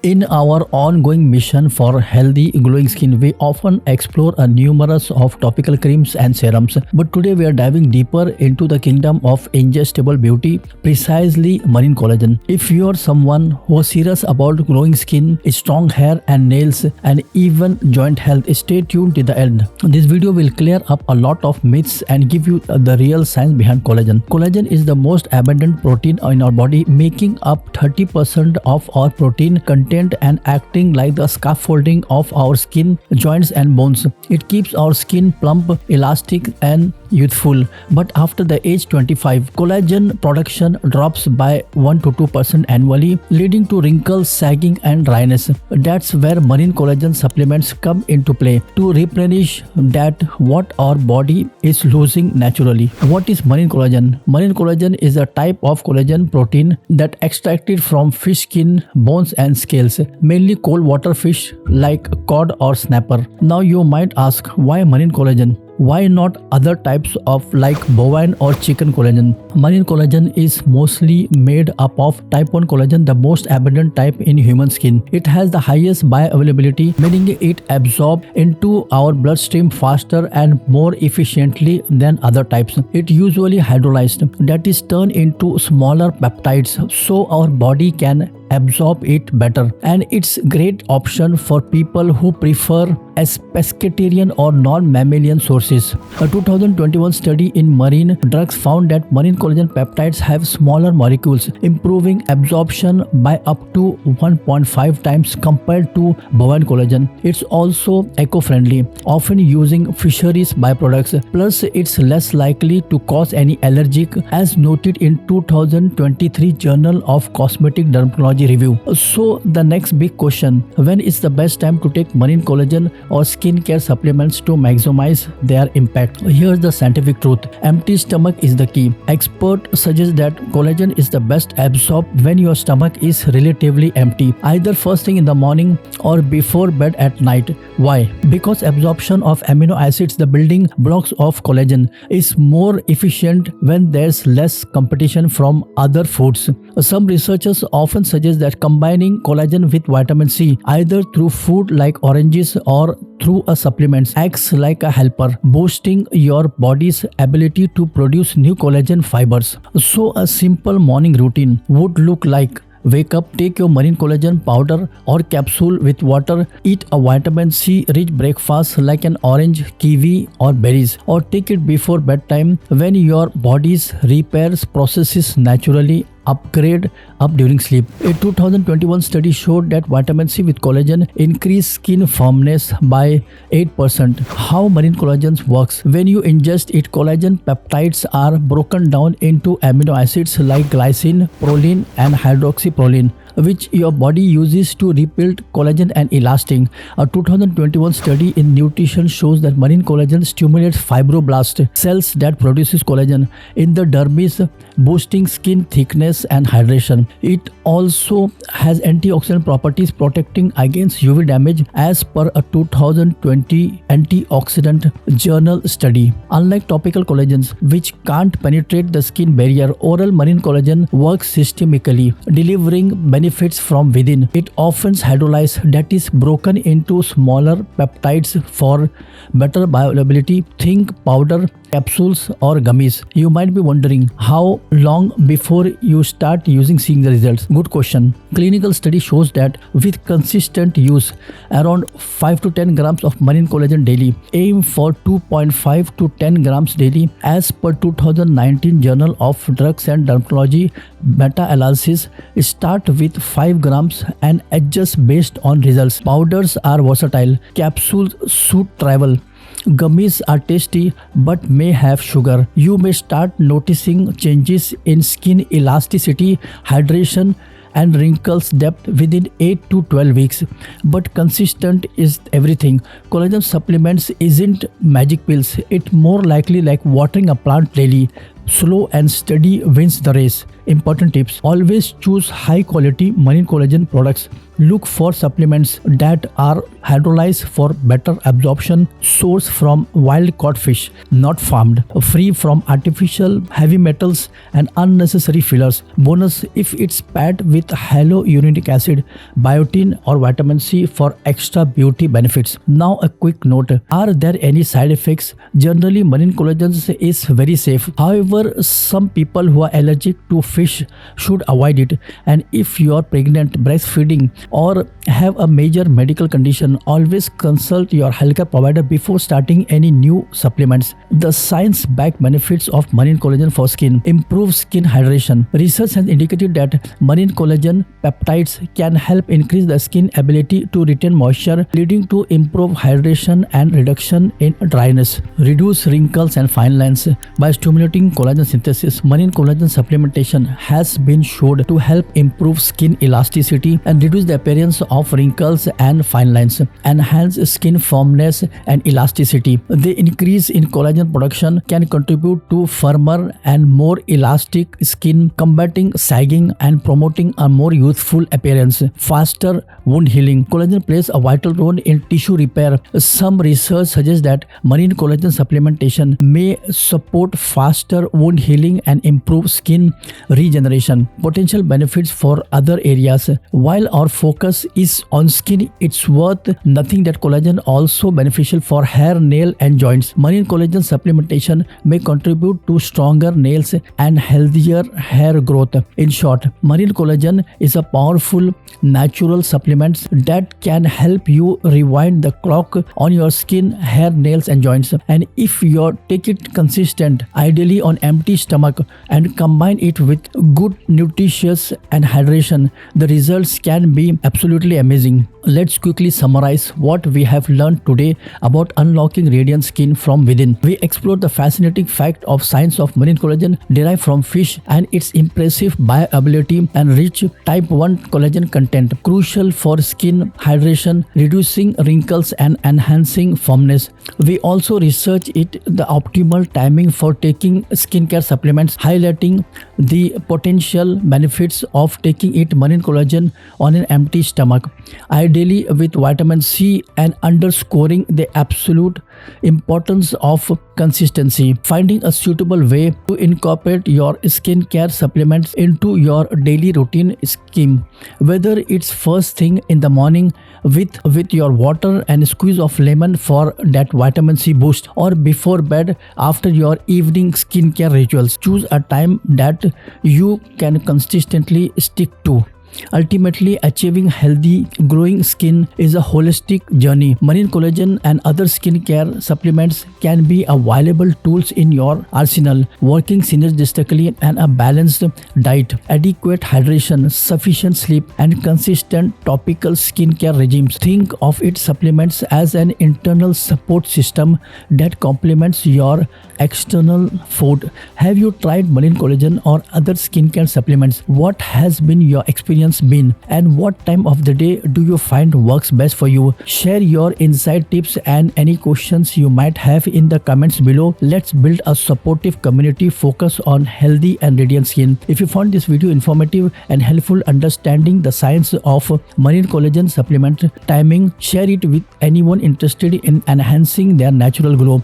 In our ongoing mission for healthy glowing skin, we often explore a numerous of topical creams and serums. But today we are diving deeper into the kingdom of ingestible beauty, precisely marine collagen. If you are someone who is serious about glowing skin, strong hair and nails, and even joint health, stay tuned to the end. This video will clear up a lot of myths and give you the real science behind collagen. Collagen is the most abundant protein in our body, making up 30% of our protein content and acting like the scaffolding of our skin, joints and bones. It keeps our skin plump, elastic and youthful. But after the age 25, collagen production drops by 1 to 2% annually, leading to wrinkles, sagging and dryness. That's where marine collagen supplements come into play to replenish that what our body is losing naturally. What is marine collagen? Marine collagen is a type of collagen protein that extracted from fish skin, bones and scales, mainly cold water fish like cod or snapper. Now you might ask, why marine collagen? Why not other types of like bovine or chicken collagen? Marine collagen is mostly made up of type 1 collagen, the most abundant type in human skin. It has the highest bioavailability, meaning it absorbs into our bloodstream faster and more efficiently than other types. It usually hydrolyzed, that is turned into smaller peptides so our body can absorb it better, and it's great option for people who prefer as pescatarian or non-mammalian sources. A 2021 study in marine drugs found that marine collagen peptides have smaller molecules, improving absorption by up to 1.5 times compared to bovine collagen. It's also eco-friendly, often using fisheries byproducts, plus it's less likely to cause any allergic, as noted in 2023 Journal of Cosmetic Dermatology review. So the next big question, when is the best time to take marine collagen or skincare supplements to maximize their impact? Here's the scientific truth. Empty stomach is the key. Experts suggest that collagen is the best absorbed when your stomach is relatively empty, either first thing in the morning or before bed at night. Why? Because absorption of amino acids, the building blocks of collagen, is more efficient when there's less competition from other foods. Some researchers often suggest that combining collagen with vitamin C, either through food like oranges or through a supplement, acts like a helper, boosting your body's ability to produce new collagen fibers. So a simple morning routine would look like: wake up, take your marine collagen powder or capsule with water, eat a vitamin C rich breakfast like an orange, kiwi or berries, or take it before bedtime when your body's repairs processes naturally upgrade up during sleep. A 2021 study showed that vitamin C with collagen increased skin firmness by 8%. How marine collagen works? When you ingest it, collagen peptides are broken down into amino acids like glycine, proline and hydroxyproline, which your body uses to rebuild collagen and elastin. A 2021 study in nutrition shows that marine collagen stimulates fibroblast cells that produces collagen in the dermis, boosting skin thickness and hydration. It also has antioxidant properties, protecting against UV damage, as per a 2020 antioxidant journal study. Unlike topical collagens, which can't penetrate the skin barrier, oral marine collagen works systemically, delivering benefits from within. It often hydrolyzed, that is broken into smaller peptides for better bioavailability. Think powder, capsules or gummies. You might be wondering, how long before you start seeing the results? Good question. Clinical study shows that with consistent use, around 5 to 10 grams of marine collagen daily, aim for 2.5 to 10 grams daily, as per 2019 Journal of Drugs and Dermatology meta-analysis. Start with 5 grams and adjust based on results. Powders are versatile. Capsules suit travel. Gummies are tasty but may have sugar. You may start noticing changes in skin elasticity, hydration and wrinkles depth within 8 to 12 weeks. But consistent is everything. Collagen supplements isn't magic pills. It's more likely like watering a plant daily. Slow and steady wins the race. Important tips: always choose high quality marine collagen products. Look for supplements that are hydrolyzed for better absorption, sourced from wild caught fish, not farmed, free from artificial heavy metals and unnecessary fillers. Bonus if it's packed with hyaluronic acid, biotin, or vitamin C for extra beauty benefits. Now, a quick note: are there any side effects? Generally, marine collagen is very safe. However, some people who are allergic to fish should avoid it. And if you are pregnant, breastfeeding, or have a major medical condition, always consult your healthcare provider before starting any new supplements. The science-backed benefits of marine collagen for skin: improve skin hydration. Research has indicated that marine collagen peptides can help increase the skin ability to retain moisture, leading to improved hydration and reduction in dryness. Reduce wrinkles and fine lines. By stimulating collagen synthesis, marine collagen supplementation has been shown to help improve skin elasticity and reduce the appearance of wrinkles and fine lines, enhance skin firmness and elasticity. The increase in collagen production can contribute to firmer and more elastic skin, combating sagging and promoting a more youthful appearance. Faster wound healing. Collagen plays a vital role in tissue repair. Some research suggests that marine collagen supplementation may support faster wound healing and improve skin regeneration. Potential benefits for other areas. While our focus is on skin, it's worth nothing that collagen also beneficial for hair, nail, and joints. Marine collagen supplementation may contribute to stronger nails and healthier hair growth. In short, marine collagen is a powerful natural supplement that can help you rewind the clock on your skin, hair, nails, and joints. And if you take it consistent, ideally on empty stomach, and combine it with good nutritious and hydration, the results can be absolutely amazing. Let's quickly summarize what we have learned today about unlocking radiant skin from within. We explored the fascinating fact of science of marine collagen derived from fish and its impressive bioavailability and rich type 1 collagen content, crucial for skin hydration, reducing wrinkles, and enhancing firmness. We also researched the optimal timing for taking skincare supplements, highlighting the potential benefits of taking marine collagen on an empty stomach, ideally with vitamin C, and underscoring the absolute importance of consistency. Finding a suitable way to incorporate your skincare supplements into your daily routine scheme, whether it's first thing in the morning with your water and a squeeze of lemon for that vitamin C boost, or before bed after your evening skincare rituals. Choose a time that you can consistently stick to. Ultimately, achieving healthy, glowing skin is a holistic journey. Marine collagen and other skincare supplements can be a valuable tools in your arsenal, working synergistically, and a balanced diet, adequate hydration, sufficient sleep, and consistent topical skincare regimes. Think of its supplements as an internal support system that complements your external food. Have you tried marine collagen or other skincare supplements? What has been your experience been, and what time of the day do you find works best for you? Share your insight, tips, and any questions you might have in the comments below. Let's build a supportive community focused on healthy and radiant skin. If you found this video informative and helpful understanding the science of marine collagen supplement timing, share it with anyone interested in enhancing their natural glow.